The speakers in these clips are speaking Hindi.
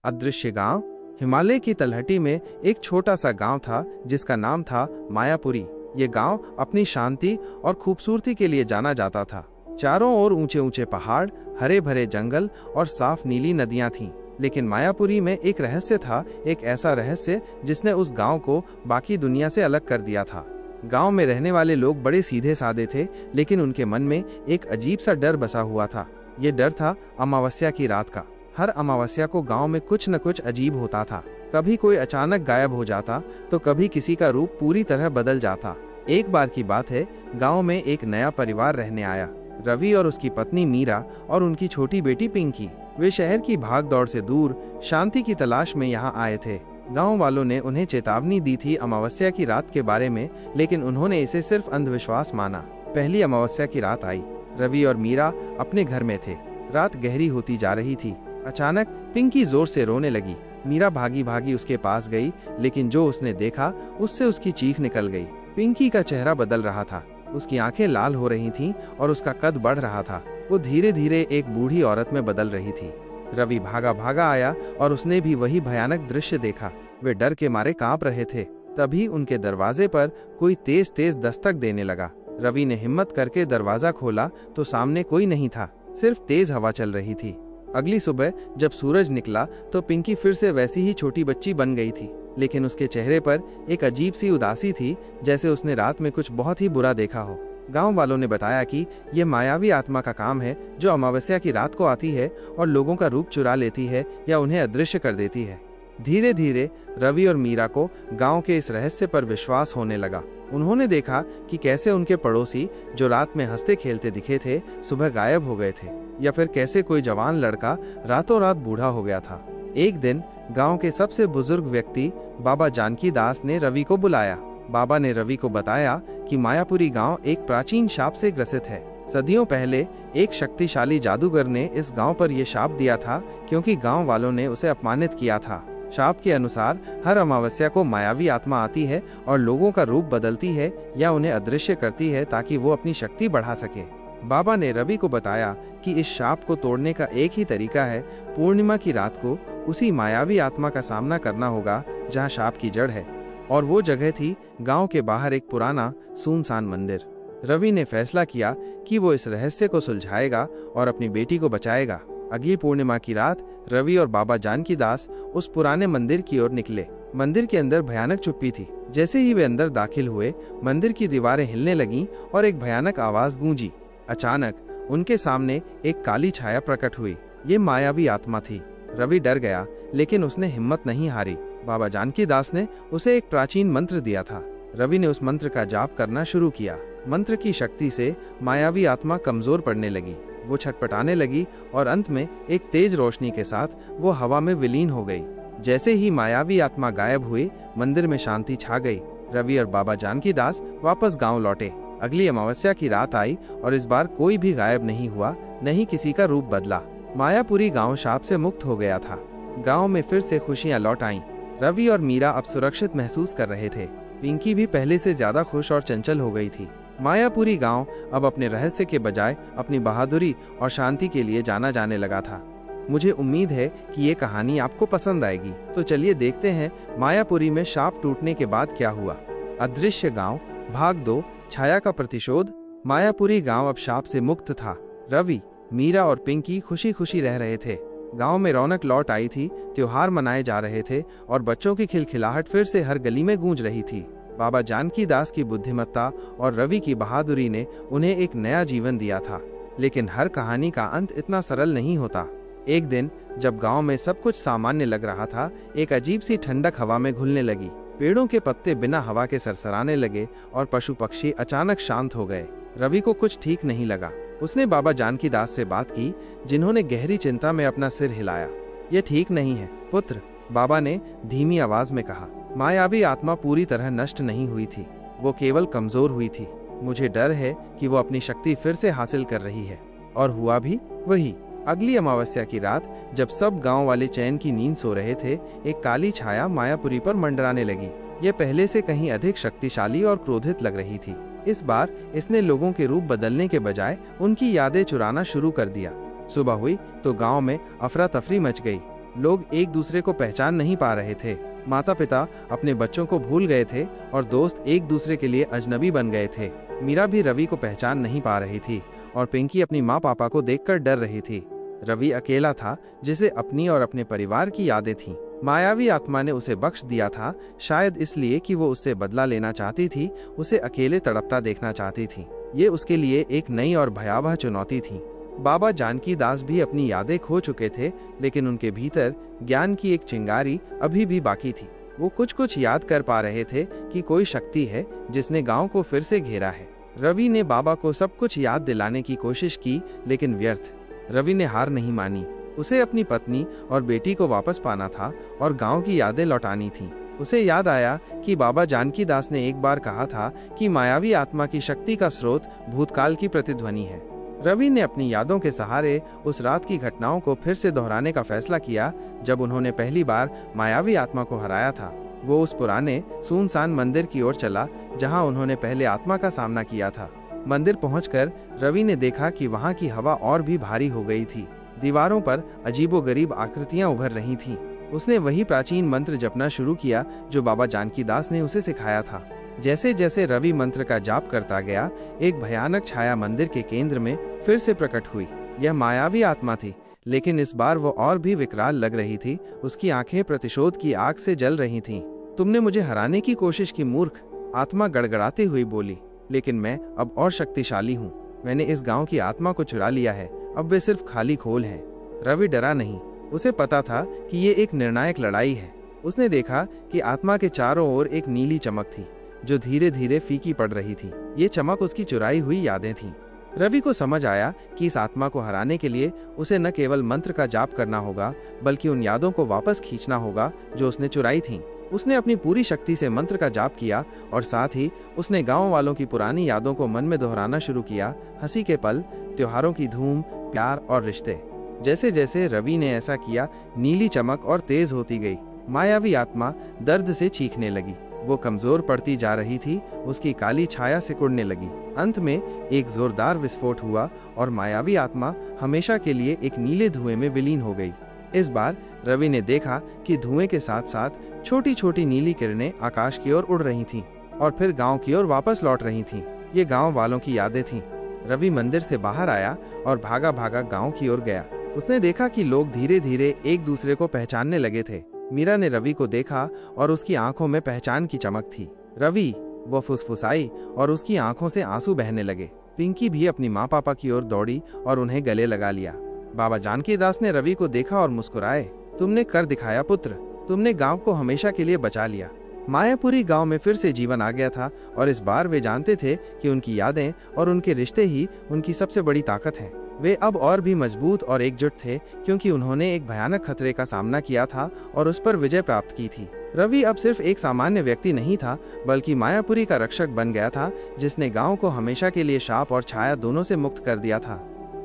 अदृश्य गांव। हिमालय की तलहटी में एक छोटा सा गांव था जिसका नाम था मायापुरी। ये गांव अपनी शांति और खूबसूरती के लिए जाना जाता था। चारों ओर ऊंचे ऊंचे पहाड़, हरे भरे जंगल और साफ नीली नदियां थीं। लेकिन मायापुरी में एक रहस्य था, एक ऐसा रहस्य जिसने उस गांव को बाकी दुनिया से अलग कर दिया था। गांव में रहने वाले लोग बड़े सीधे साधे थे, लेकिन उनके मन में एक अजीब सा डर बसा हुआ था। ये डर था अमावस्या की रात का। हर अमावस्या को गांव में कुछ न कुछ अजीब होता था। कभी कोई अचानक गायब हो जाता, तो कभी किसी का रूप पूरी तरह बदल जाता। एक बार की बात है, गांव में एक नया परिवार रहने आया। रवि और उसकी पत्नी मीरा और उनकी छोटी बेटी पिंकी। वे शहर की भाग दौड़ से दूर शांति की तलाश में यहाँ आए थे। गांव वालों ने उन्हें चेतावनी दी थी अमावस्या की रात के बारे में, लेकिन उन्होंने इसे सिर्फ अंधविश्वास माना। पहली अमावस्या की रात आई। रवि और मीरा अपने घर में थे। रात गहरी होती जा रही थी। अचानक पिंकी जोर से रोने लगी। मीरा भागी भागी उसके पास गई, लेकिन जो उसने देखा उससे उसकी चीख निकल गई। पिंकी का चेहरा बदल रहा था, उसकी आंखें लाल हो रही थीं और उसका कद बढ़ रहा था। वो धीरे धीरे एक बूढ़ी औरत में बदल रही थी। रवि भागा भागा आया और उसने भी वही भयानक दृश्य देखा। वे डर के मारे कांप रहे थे। तभी उनके दरवाजे पर कोई तेज तेज दस्तक देने लगा। रवि ने हिम्मत करके दरवाजा खोला तो सामने कोई नहीं था, सिर्फ तेज हवा चल रही थी। अगली सुबह जब सूरज निकला तो पिंकी फिर से वैसी ही छोटी बच्ची बन गई थी, लेकिन उसके चेहरे पर एक अजीब सी उदासी थी, जैसे उसने रात में कुछ बहुत ही बुरा देखा हो। गांव वालों ने बताया कि यह मायावी आत्मा का काम है, जो अमावस्या की रात को आती है और लोगों का रूप चुरा लेती है या उन्हें अदृश्य कर देती है। धीरे धीरे रवि और मीरा को गांव के इस रहस्य पर विश्वास होने लगा। उन्होंने देखा कि कैसे उनके पड़ोसी जो रात में हंसते खेलते दिखे थे, सुबह गायब हो गए थे, या फिर कैसे कोई जवान लड़का रातों रात बूढ़ा हो गया था। एक दिन गांव के सबसे बुजुर्ग व्यक्ति बाबा जानकी दास ने रवि को बुलाया। बाबा ने रवि को बताया कि मायापुरी गांव एक प्राचीन शाप से ग्रसित है। सदियों पहले एक शक्तिशाली जादूगर ने इस गांव पर यह शाप दिया था, क्योंकि गांव वालों ने उसे अपमानित किया था। शाप के अनुसार हर अमावस्या को मायावी आत्मा आती है और लोगों का रूप बदलती है या उन्हें अदृश्य करती है, ताकि वो अपनी शक्ति बढ़ा सके। बाबा ने रवि को बताया कि इस शाप को तोड़ने का एक ही तरीका है, पूर्णिमा की रात को उसी मायावी आत्मा का सामना करना होगा जहां शाप की जड़ है। और वो जगह थी गांव के बाहर एक पुराना सुनसान मंदिर। रवि ने फैसला किया कि वो इस रहस्य को सुलझाएगा और अपनी बेटी को बचाएगा। अगली पूर्णिमा की रात रवि और बाबा जानकी दास उस पुराने मंदिर की ओर निकले। मंदिर के अंदर भयानक चुप्पी थी। जैसे ही वे अंदर दाखिल हुए, मंदिर की दीवारें हिलने लगीं और एक भयानक आवाज गूंजी। अचानक उनके सामने एक काली छाया प्रकट हुई। ये मायावी आत्मा थी। रवि डर गया, लेकिन उसने हिम्मत नहीं हारी। बाबा जानकी दास ने उसे एक प्राचीन मंत्र दिया था। रवि ने उस मंत्र का जाप करना शुरू किया। मंत्र की शक्ति से मायावी आत्मा कमजोर पड़ने लगी। वो छटपटाने लगी और अंत में एक तेज रोशनी के साथ वो हवा में विलीन हो गई। जैसे ही मायावी आत्मा गायब हुई, मंदिर में शांति छा गई। रवि और बाबा जानकी दास वापस गांव लौटे। अगली अमावस्या की रात आई और इस बार कोई भी गायब नहीं हुआ, न ही किसी का रूप बदला। मायापुरी गांव शाप से मुक्त हो गया था। गांव में फिर से खुशियां लौट आईं। रवि और मीरा अब सुरक्षित महसूस कर रहे थे। पिंकी भी पहले से ज्यादा खुश और चंचल हो गई थी। मायापुरी गांव अब अपने रहस्य के बजाय अपनी बहादुरी और शांति के लिए जाना जाने लगा था। मुझे उम्मीद है कि ये कहानी आपको पसंद आएगी। तो चलिए देखते हैं मायापुरी में शाप टूटने के बाद क्या हुआ। अदृश्य गांव भाग 2, छाया का प्रतिशोध। मायापुरी गांव अब शाप से मुक्त था। रवि, मीरा और पिंकी खुशी खुशी रह रहे थे। गांव में रौनक लौट आई थी। त्योहार मनाए जा रहे थे और बच्चों की खिलखिलाहट फिर से हर गली में गूंज रही थी। बाबा जानकी दास की बुद्धिमत्ता और रवि की बहादुरी ने उन्हें एक नया जीवन दिया था। लेकिन हर कहानी का अंत इतना सरल नहीं होता। एक दिन जब गांव में सब कुछ सामान्य लग रहा था, एक अजीब सी ठंडक हवा में घुलने लगी। पेड़ों के पत्ते बिना हवा के सरसराने लगे और पशु पक्षी अचानक शांत हो गए। रवि को कुछ ठीक नहीं लगा। उसने बाबा जानकी दास से बात की, जिन्होंने गहरी चिंता में अपना सिर हिलाया। ये ठीक नहीं है पुत्र, बाबा ने धीमी आवाज में कहा। मायावी आत्मा पूरी तरह नष्ट नहीं हुई थी, वो केवल कमजोर हुई थी। मुझे डर है कि वो अपनी शक्ति फिर से हासिल कर रही है। और हुआ भी वही। अगली अमावस्या की रात जब सब गांव वाले चैन की नींद सो रहे थे, एक काली छाया मायापुरी पर मंडराने लगी। ये पहले से कहीं अधिक शक्तिशाली और क्रोधित लग रही थी। इस बार इसने लोगों के रूप बदलने के बजाय उनकी यादें चुराना शुरू कर दिया। सुबह हुई तो गांव में अफरा तफरी मच गई। लोग एक दूसरे को पहचान नहीं पा रहे थे। माता पिता अपने बच्चों को भूल गए थे और दोस्त एक दूसरे के लिए अजनबी बन गए थे। मीरा भी रवि को पहचान नहीं पा रही थी और पिंकी अपनी माँ पापा को देखकर डर रही थी। रवि अकेला था, जिसे अपनी और अपने परिवार की यादें थीं। मायावी आत्मा ने उसे बख्श दिया था, शायद इसलिए कि वो उससे बदला लेना चाहती थी, उसे अकेले तड़पता देखना चाहती थी। ये उसके लिए एक नई और भयावह चुनौती थी। बाबा जानकी दास भी अपनी यादें खो चुके थे, लेकिन उनके भीतर ज्ञान की एक चिंगारी अभी भी बाकी थी। वो कुछ कुछ याद कर पा रहे थे कि कोई शक्ति है जिसने गांव को फिर से घेरा है। रवि ने बाबा को सब कुछ याद दिलाने की कोशिश की, लेकिन व्यर्थ। रवि ने हार नहीं मानी। उसे अपनी पत्नी और बेटी को वापस पाना था और गांव की यादें लौटानी थीं। उसे याद आया कि बाबा जानकी दास ने एक बार कहा था कि मायावी आत्मा की शक्ति का स्रोत भूतकाल की प्रतिध्वनि है। रवि ने अपनी यादों के सहारे उस रात की घटनाओं को फिर से दोहराने का फैसला किया, जब उन्होंने पहली बार मायावी आत्मा को हराया था। वो उस पुराने सुनसान मंदिर की ओर चला जहां उन्होंने पहले आत्मा का सामना किया था। मंदिर पहुंचकर रवि ने देखा कि वहां की हवा और भी भारी हो गई थी। दीवारों पर अजीबोगरीब आकृतियां उभर रही थीं। उसने वही प्राचीन मंत्र जपना शुरू किया जो बाबा जानकी दास ने उसे सिखाया था। जैसे जैसे रवि मंत्र का जाप करता गया, एक भयानक छाया मंदिर के केंद्र में फिर से प्रकट हुई। यह मायावी आत्मा थी, लेकिन इस बार वो और भी विकराल लग रही थी। उसकी आंखें प्रतिशोध की आग से जल रही थीं। तुमने मुझे हराने की कोशिश की मूर्ख, आत्मा गड़गड़ाते हुई बोली। लेकिन मैं अब और शक्तिशाली हूँ। मैंने इस गांव की आत्मा को चुरा लिया है, अब वे सिर्फ खाली खोल हैं। रवि डरा नहीं। उसे पता था कि ये एक निर्णायक लड़ाई है। उसने देखा कि आत्मा के चारों ओर एक नीली चमक थी जो धीरे धीरे फीकी पड़ रही थी। ये चमक उसकी चुराई हुई यादें थीं। रवि को समझ आया कि इस आत्मा को हराने के लिए उसे न केवल मंत्र का जाप करना होगा, बल्कि उन यादों को वापस खींचना होगा जो उसने चुराई थीं। उसने अपनी पूरी शक्ति से मंत्र का जाप किया और साथ ही उसने गांव वालों की पुरानी यादों को मन में दोहराना शुरू किया। हंसी के पल, त्योहारों की धूम, प्यार और रिश्ते। जैसे जैसे रवि ने ऐसा किया, नीली चमक और तेज होती गई। मायावी आत्मा दर्द से चीखने लगी। वो कमजोर पड़ती जा रही थी। उसकी काली छाया सिकुड़ने लगी। अंत में एक जोरदार विस्फोट हुआ और मायावी आत्मा हमेशा के लिए एक नीले धुएं में विलीन हो गई। इस बार रवि ने देखा कि धुएं के साथ साथ छोटी छोटी नीली किरणें आकाश की ओर उड़ रही थीं और फिर गांव की ओर वापस लौट रही थीं। ये गांव वालों की यादें थीं। रवि मंदिर से बाहर आया और भागा भागा गांव की ओर गया। उसने देखा कि लोग धीरे धीरे एक दूसरे को पहचानने लगे थे। मीरा ने रवि को देखा और उसकी आंखों में पहचान की चमक थी। रवि, वो फुसफुसाई और उसकी आंखों से आंसू बहने लगे। पिंकी भी अपनी माँ पापा की ओर दौड़ी और उन्हें गले लगा लिया। बाबा जानकी दास ने रवि को देखा और मुस्कुराए। तुमने कर दिखाया पुत्र, तुमने गांव को हमेशा के लिए बचा लिया। मायापुरी गांव में फिर से जीवन आ गया था और इस बार वे जानते थे कि उनकी यादें और उनके रिश्ते ही उनकी सबसे बड़ी ताकत हैं। वे अब और भी मजबूत और एकजुट थे, क्योंकि उन्होंने एक भयानक खतरे का सामना किया था और उस पर विजय प्राप्त की थी। रवि अब सिर्फ एक सामान्य व्यक्ति नहीं था, बल्कि मायापुरी का रक्षक बन गया था, जिसने गांव को हमेशा के लिए शाप और छाया दोनों से मुक्त कर दिया था।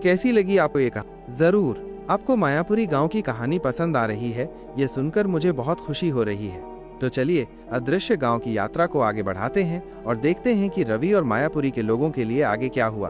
कैसी लगी आपको ये कहानी? जरूर आपको मायापुरी गांव की कहानी पसंद आ रही है। ये सुनकर मुझे बहुत खुशी हो रही है। तो चलिए अदृश्य गांव की यात्रा को आगे बढ़ाते हैं और देखते हैं कि रवि और मायापुरी के लोगों के लिए आगे क्या हुआ।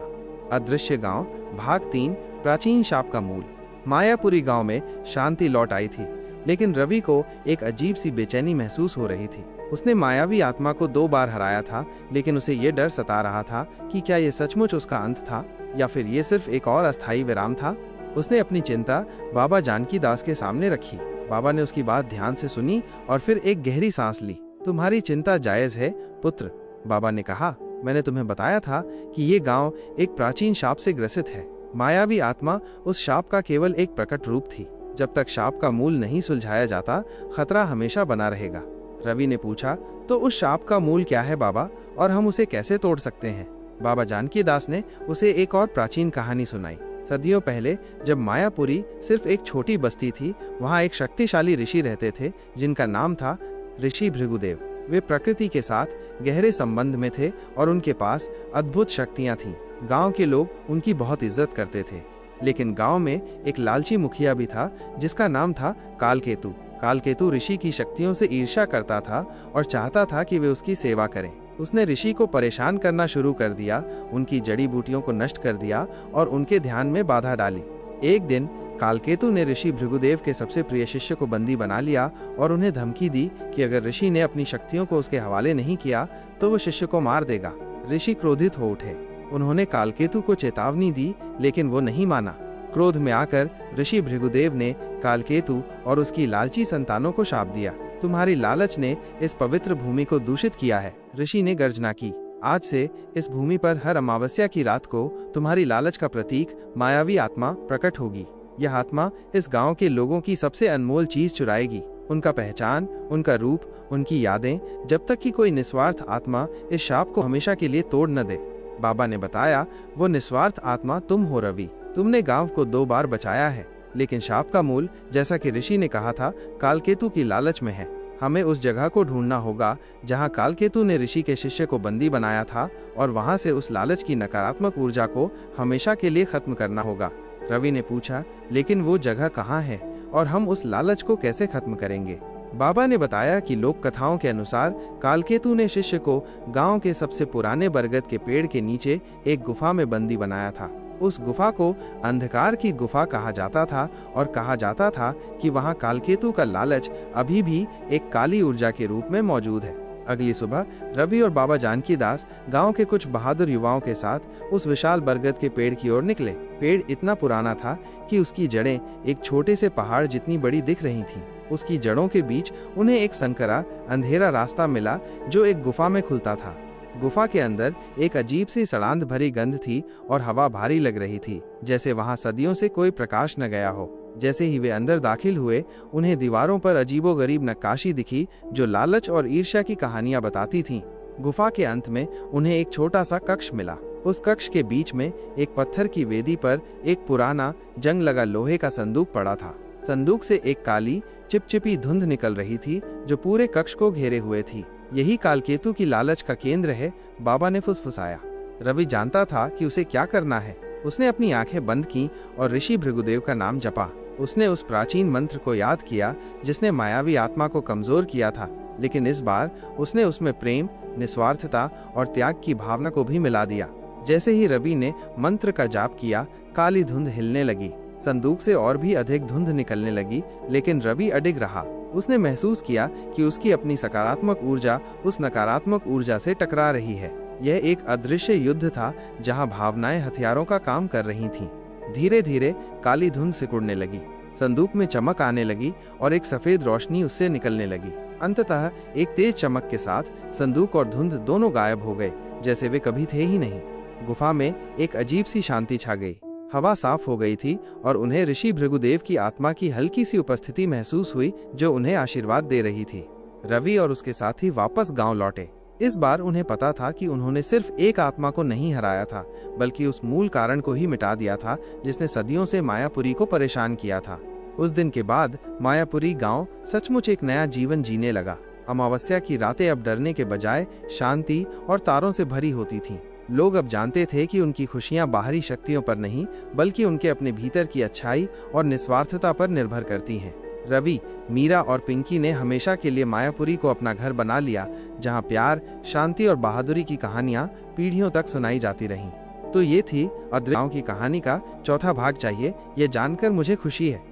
अदृश्य गांव, भाग 3, प्राचीन शाप का मूल। मायापुरी गांव में शांति लौट आई थी, लेकिन रवि को एक अजीब सी बेचैनी महसूस हो रही थी। उसने मायावी आत्मा को 2 बार हराया था, लेकिन उसे ये डर सता रहा था कि क्या ये सचमुच उसका अंत था या फिर ये सिर्फ एक और अस्थायी विराम था। उसने अपनी चिंता बाबा जानकी दास के सामने रखी। बाबा ने उसकी बात ध्यान से सुनी और फिर एक गहरी सांस ली। तुम्हारी चिंता जायज है पुत्र, बाबा ने कहा। मैंने तुम्हें बताया था कि ये गांव एक प्राचीन शाप से ग्रसित है। मायावी आत्मा उस शाप का केवल एक प्रकट रूप थी। जब तक शाप का मूल नहीं सुलझाया जाता, खतरा हमेशा बना रहेगा। रवि ने पूछा, तो उस शाप का मूल क्या है बाबा, और हम उसे कैसे तोड़ सकते हैं? बाबा जानकी दास ने उसे एक और प्राचीन कहानी सुनाई। सदियों पहले जब मायापुरी सिर्फ एक छोटी बस्ती थी, वहाँ एक शक्तिशाली ऋषि रहते थे जिनका नाम था ऋषि भृगुदेव। वे प्रकृति के साथ गहरे संबंध में थे और उनके पास अद्भुत शक्तियां थीं। गांव के लोग उनकी बहुत इज्जत करते थे। लेकिन गांव में एक लालची मुखिया भी था जिसका नाम था कालकेतु। कालकेतु ऋषि की शक्तियों से ईर्ष्या करता था और चाहता था कि वे उसकी सेवा करें। उसने ऋषि को परेशान करना शुरू कर दिया, उनकी जड़ी बूटियों को नष्ट कर दिया और उनके ध्यान में बाधा डाली। एक दिन कालकेतु ने ऋषि भृगुदेव के सबसे प्रिय शिष्य को बंदी बना लिया और उन्हें धमकी दी कि अगर ऋषि ने अपनी शक्तियों को उसके हवाले नहीं किया तो वो शिष्य को मार देगा। ऋषि क्रोधित हो उठे। उन्होंने कालकेतु को चेतावनी दी, लेकिन वो नहीं माना। क्रोध में आकर ऋषि भृगुदेव ने कालकेतु और उसकी लालची संतानों को शाप दिया। तुम्हारी लालच ने इस पवित्र भूमि को दूषित किया है। ऋषि ने गर्जना की। आज से इस भूमि पर हर अमावस्या की रात को तुम्हारी लालच का प्रतीक मायावी आत्मा प्रकट होगी। यह आत्मा इस गांव के लोगों की सबसे अनमोल चीज चुराएगी, उनका पहचान, उनका रूप, उनकी यादें, जब तक कि कोई निस्वार्थ आत्मा इस शाप को हमेशा के लिए तोड़ न दे। बाबा ने बताया, वो निस्वार्थ आत्मा तुम हो रवि। तुमने गांव को 2 बार बचाया है, लेकिन शाप का मूल, जैसा कि ऋषि ने कहा था, कालकेतु की लालच में है। हमें उस जगह को ढूंढना होगा जहां कालकेतु ने ऋषि के शिष्य को बंदी बनाया था, और वहां से उस लालच की नकारात्मक ऊर्जा को हमेशा के लिए खत्म करना होगा। रवि ने पूछा, लेकिन वो जगह कहाँ है और हम उस लालच को कैसे खत्म करेंगे? बाबा ने बताया कि लोक कथाओं के अनुसार कालकेतु ने शिष्य को गांव के सबसे पुराने बरगद के पेड़ के नीचे एक गुफा में बंदी बनाया था। उस गुफा को अंधकार की गुफा कहा जाता था और कहा जाता था कि वहां कालकेतु का लालच अभी भी एक काली ऊर्जा के रूप में मौजूद है। अगली सुबह रवि और बाबा जानकी दास गांव के कुछ बहादुर युवाओं के साथ उस विशाल बरगद के पेड़ की ओर निकले। पेड़ इतना पुराना था कि उसकी जड़ें एक छोटे से पहाड़ जितनी बड़ी दिख रही थीं। उसकी जड़ों के बीच उन्हें एक संकरा अंधेरा रास्ता मिला जो एक गुफा में खुलता था। गुफा के अंदर एक अजीब सी सड़ांध भरी गंध थी और हवा भारी लग रही थी, जैसे वहां सदियों से कोई प्रकाश न गया हो। जैसे ही वे अंदर दाखिल हुए, उन्हें दीवारों पर अजीबोगरीब नक्काशी दिखी जो लालच और ईर्ष्या की कहानियां बताती थीं। गुफा के अंत में उन्हें एक छोटा सा कक्ष मिला। उस कक्ष के बीच में एक पत्थर की वेदी पर एक पुराना जंग लगा लोहे का संदूक पड़ा था। संदूक से एक काली चिपचिपी धुंध निकल रही थी जो पूरे कक्ष को घेरे हुए थी। यही कालकेतु की लालच का केंद्र है, बाबा ने फुसफुसाया। रवि जानता था कि उसे क्या करना है। उसने अपनी आंखें बंद की और ऋषि भृगुदेव का नाम जपा। उसने उस प्राचीन मंत्र को याद किया जिसने मायावी आत्मा को कमजोर किया था, लेकिन इस बार उसने उसमें प्रेम, निस्वार्थता और त्याग की भावना को भी मिला दिया। जैसे ही रवि ने मंत्र का जाप किया, काली धुंध हिलने लगी। संदूक से और भी अधिक धुंध निकलने लगी, लेकिन रवि अडिग रहा। उसने महसूस किया कि उसकी अपनी सकारात्मक ऊर्जा उस नकारात्मक ऊर्जा से टकरा रही है। यह एक अदृश्य युद्ध था जहां भावनाएं हथियारों का काम कर रही थीं। धीरे धीरे काली धुंध सिकुड़ने लगी, संदूक में चमक आने लगी और एक सफेद रोशनी उससे निकलने लगी। अंततः एक तेज चमक के साथ संदूक और धुंध दोनों गायब हो गए, जैसे वे कभी थे ही नहीं। गुफा में एक अजीब सी शांति छा गई। हवा साफ हो गई थी और उन्हें ऋषि भृगुदेव की आत्मा की हल्की सी उपस्थिति महसूस हुई जो उन्हें आशीर्वाद दे रही थी। रवि और उसके साथी वापस गांव लौटे। इस बार उन्हें पता था कि उन्होंने सिर्फ एक आत्मा को नहीं हराया था, बल्कि उस मूल कारण को ही मिटा दिया था जिसने सदियों से मायापुरी को परेशान किया था। उस दिन के बाद मायापुरी गांव सचमुच एक नया जीवन जीने लगा। अमावस्या की रातें अब डरने के बजाय शांति और तारों से भरी होती थीं। लोग अब जानते थे कि उनकी खुशियां बाहरी शक्तियों पर नहीं, बल्कि उनके अपने भीतर की अच्छाई और निस्वार्थता पर निर्भर करती हैं। रवि, मीरा और पिंकी ने हमेशा के लिए मायापुरी को अपना घर बना लिया, जहां प्यार, शांति और बहादुरी की कहानियां पीढ़ियों तक सुनाई जाती रहीं। तो ये थी अदृश्य की कहानी का चौथा भाग। चाहिए ये जानकर मुझे खुशी है।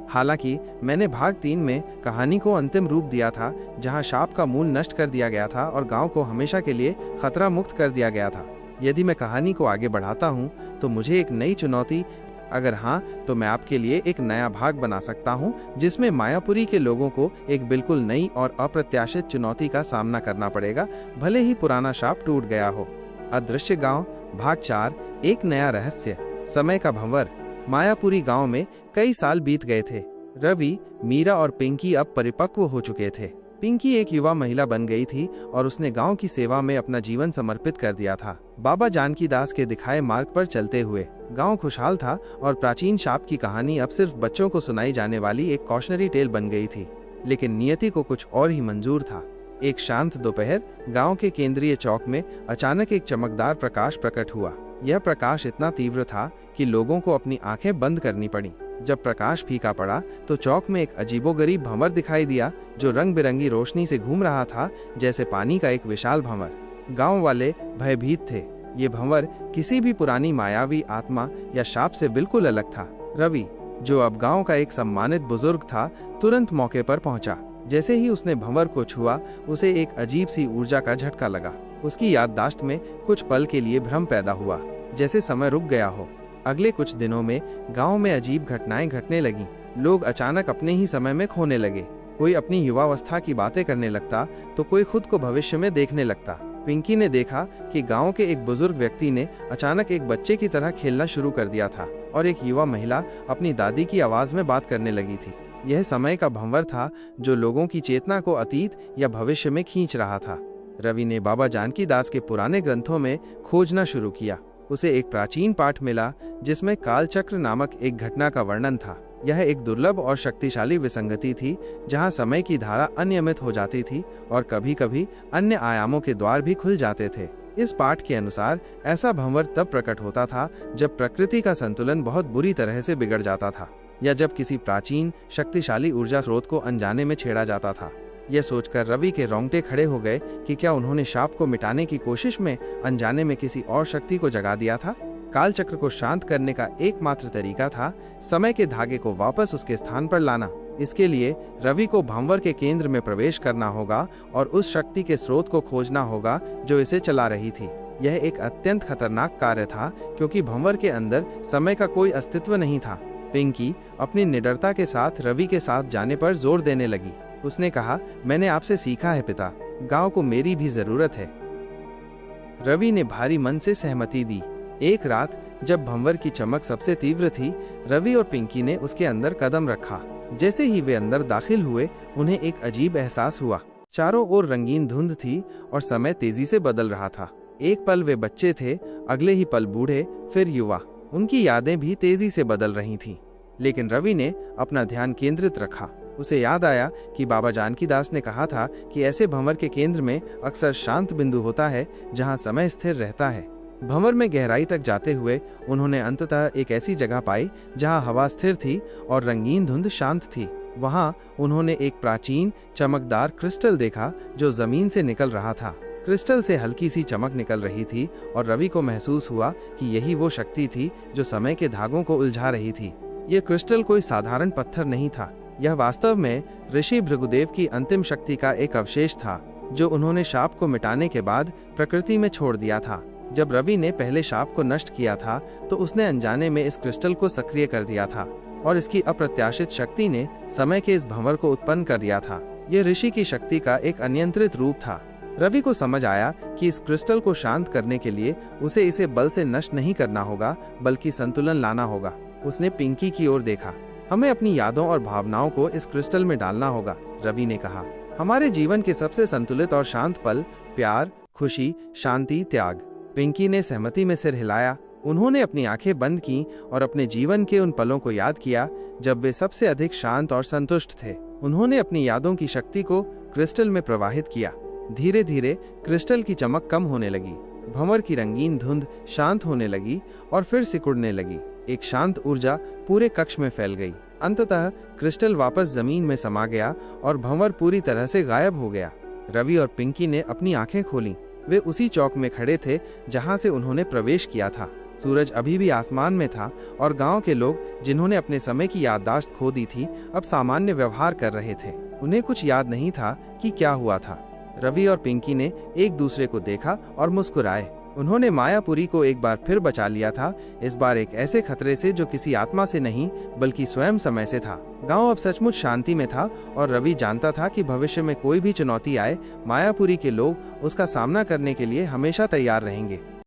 हालांकि मैंने भाग 3 में कहानी को अंतिम रूप दिया था, जहां शाप का मूल नष्ट कर दिया गया था और गांव को हमेशा के लिए खतरा मुक्त कर दिया गया था। यदि मैं कहानी को आगे बढ़ाता हूं, तो मुझे एक नई चुनौती, अगर हाँ, तो मैं आपके लिए एक नया भाग बना सकता हूं, जिसमें मायापुरी के लोगों को एक बिल्कुल नई और अप्रत्याशित चुनौती का सामना करना पड़ेगा, भले ही पुराना शाप टूट गया हो। अदृश्य गांव भाग 4, एक नया रहस्य। समय का भंवर। मायापुरी गांव में कई साल बीत गए थे। रवि, मीरा और पिंकी अब परिपक्व हो चुके थे। पिंकी एक युवा महिला बन गई थी और उसने गांव की सेवा में अपना जीवन समर्पित कर दिया था। बाबा जानकी दास के दिखाए मार्ग पर चलते हुए गांव खुशहाल था और प्राचीन शाप की कहानी अब सिर्फ बच्चों को सुनाई जाने वाली एक कॉशनरी टेल बन गई थी। लेकिन नियति को कुछ और ही मंजूर था। एक शांत दोपहर गांव के केंद्रीय चौक में अचानक एक चमकदार प्रकाश प्रकट हुआ। यह प्रकाश इतना तीव्र था कि लोगों को अपनी आंखें बंद करनी पड़ी। जब प्रकाश फीका पड़ा तो चौक में एक अजीबोगरीब भंवर दिखाई दिया जो रंग बिरंगी रोशनी से घूम रहा था, जैसे पानी का एक विशाल भंवर। गांव वाले भयभीत थे। ये भंवर किसी भी पुरानी मायावी आत्मा या शाप से बिल्कुल अलग था। रवि, जो अब गांव का एक सम्मानित बुजुर्ग था, तुरंत मौके पर पहुंचा। जैसे ही उसने भंवर को छुआ, उसे एक अजीब सी ऊर्जा का झटका लगा। उसकी याददाश्त में कुछ पल के लिए भ्रम पैदा हुआ, जैसे समय रुक गया हो। अगले कुछ दिनों में गांव में अजीब घटनाएं घटने लगीं। लोग अचानक अपने ही समय में खोने लगे। कोई अपनी युवावस्था की बातें करने लगता, तो कोई खुद को भविष्य में देखने लगता। पिंकी ने देखा कि गांव के एक बुजुर्ग व्यक्ति ने अचानक एक बच्चे की तरह खेलना शुरू कर दिया था और एक युवा महिला अपनी दादी की आवाज में बात करने लगी थी। यह समय का भंवर था जो लोगों की चेतना को अतीत या भविष्य में खींच रहा था। रवि ने बाबा जानकी दास के पुराने ग्रंथों में खोजना शुरू किया। उसे एक प्राचीन पाठ मिला जिसमें कालचक्र नामक एक घटना का वर्णन था। यह एक दुर्लभ और शक्तिशाली विसंगति थी, जहां समय की धारा अनियमित हो जाती थी और कभी कभी अन्य आयामों के द्वार भी खुल जाते थे। इस पाठ के अनुसार ऐसा भंवर तब प्रकट होता था जब प्रकृति का संतुलन बहुत बुरी तरह से बिगड़ जाता था, या जब किसी प्राचीन शक्तिशाली ऊर्जा स्रोत को अनजाने में छेड़ा जाता था। यह सोचकर रवि के रोंगटे खड़े हो गए कि क्या उन्होंने शाप को मिटाने की कोशिश में अनजाने में किसी और शक्ति को जगा दिया था। कालचक्र को शांत करने का एकमात्र तरीका था समय के धागे को वापस उसके स्थान पर लाना। इसके लिए रवि को भंवर के केंद्र में प्रवेश करना होगा और उस शक्ति के स्रोत को खोजना होगा जो इसे चला रही थी। यह एक अत्यंत खतरनाक कार्य था, क्योंकि भंवर के अंदर समय का कोई अस्तित्व नहीं था। पिंकी अपनी निडरता के साथ रवि के साथ जाने पर जोर देने लगी। उसने कहा, मैंने आपसे सीखा है पिता, गांव को मेरी भी जरूरत है। रवि ने भारी मन से सहमति दी। एक रात जब भंवर की चमक सबसे तीव्र थी, रवि और पिंकी ने उसके अंदर कदम रखा। जैसे ही वे अंदर दाखिल हुए, उन्हें एक अजीब एहसास हुआ। चारों ओर रंगीन धुंध थी और समय तेजी से बदल रहा था। एक पल वे बच्चे थे, अगले ही पल बूढ़े, फिर युवा। उनकी यादें भी तेजी से बदल रही थीं। लेकिन रवि ने अपना ध्यान केंद्रित रखा। उसे याद आया कि बाबा जानकी दास ने कहा था कि ऐसे भंवर के केंद्र में अक्सर शांत बिंदु होता है जहां समय स्थिर रहता है। भंवर में गहराई तक जाते हुए उन्होंने अंततः एक ऐसी जगह पाई जहां हवा स्थिर थी और रंगीन धुंध शांत थी। वहां उन्होंने एक प्राचीन चमकदार क्रिस्टल देखा जो जमीन से निकल रहा था। क्रिस्टल से हल्की सी चमक निकल रही थी और रवि को महसूस हुआ कि यही वो शक्ति थी जो समय के धागों को उलझा रही थी। यह क्रिस्टल कोई साधारण पत्थर नहीं था। यह वास्तव में ऋषि भृगुदेव की अंतिम शक्ति का एक अवशेष था, जो उन्होंने शाप को मिटाने के बाद प्रकृति में छोड़ दिया था। जब रवि ने पहले शाप को नष्ट किया था, तो उसने अनजाने में इस क्रिस्टल को सक्रिय कर दिया था और इसकी अप्रत्याशित शक्ति ने समय के इस भंवर को उत्पन्न कर दिया था। यह ऋषि की शक्ति का एक अनियंत्रित रूप था। रवि को समझ आया कि इस क्रिस्टल को शांत करने के लिए उसे इसे बल से नष्ट नहीं करना होगा, बल्कि संतुलन लाना होगा। उसने पिंकी की ओर देखा। हमें अपनी यादों और भावनाओं को इस क्रिस्टल में डालना होगा, रवि ने कहा। हमारे जीवन के सबसे संतुलित और शांत पल प्यार, खुशी, शांति, त्याग। पिंकी ने सहमति में सिर हिलाया। उन्होंने अपनी आंखें बंद की और अपने जीवन के उन पलों को याद किया जब वे सबसे अधिक शांत और संतुष्ट थे। उन्होंने अपनी यादों की शक्ति को क्रिस्टल में प्रवाहित किया। धीरे धीरे क्रिस्टल की चमक कम होने लगी। भंवर की रंगीन धुंध शांत होने लगी और फिर सिकुड़ने लगी। एक शांत ऊर्जा पूरे कक्ष में फैल गई। अंततः क्रिस्टल वापस जमीन में समा गया और भंवर पूरी तरह से गायब हो गया। रवि और पिंकी ने अपनी आंखें खोलीं। वे उसी चौक में खड़े थे जहां से उन्होंने प्रवेश किया था। सूरज अभी भी आसमान में था और गांव के लोग, जिन्होंने अपने समय की याददाश्त खो दी थी, अब सामान्य व्यवहार कर रहे थे। उन्हें कुछ याद नहीं था कि क्या हुआ था। रवि और पिंकी ने एक दूसरे को देखा और मुस्कुराए। उन्होंने मायापुरी को एक बार फिर बचा लिया था, इस बार एक ऐसे खतरे से जो किसी आत्मा से नहीं बल्कि स्वयं समय से था। गांव अब सचमुच शांति में था और रवि जानता था कि भविष्य में कोई भी चुनौती आए, मायापुरी के लोग उसका सामना करने के लिए हमेशा तैयार रहेंगे।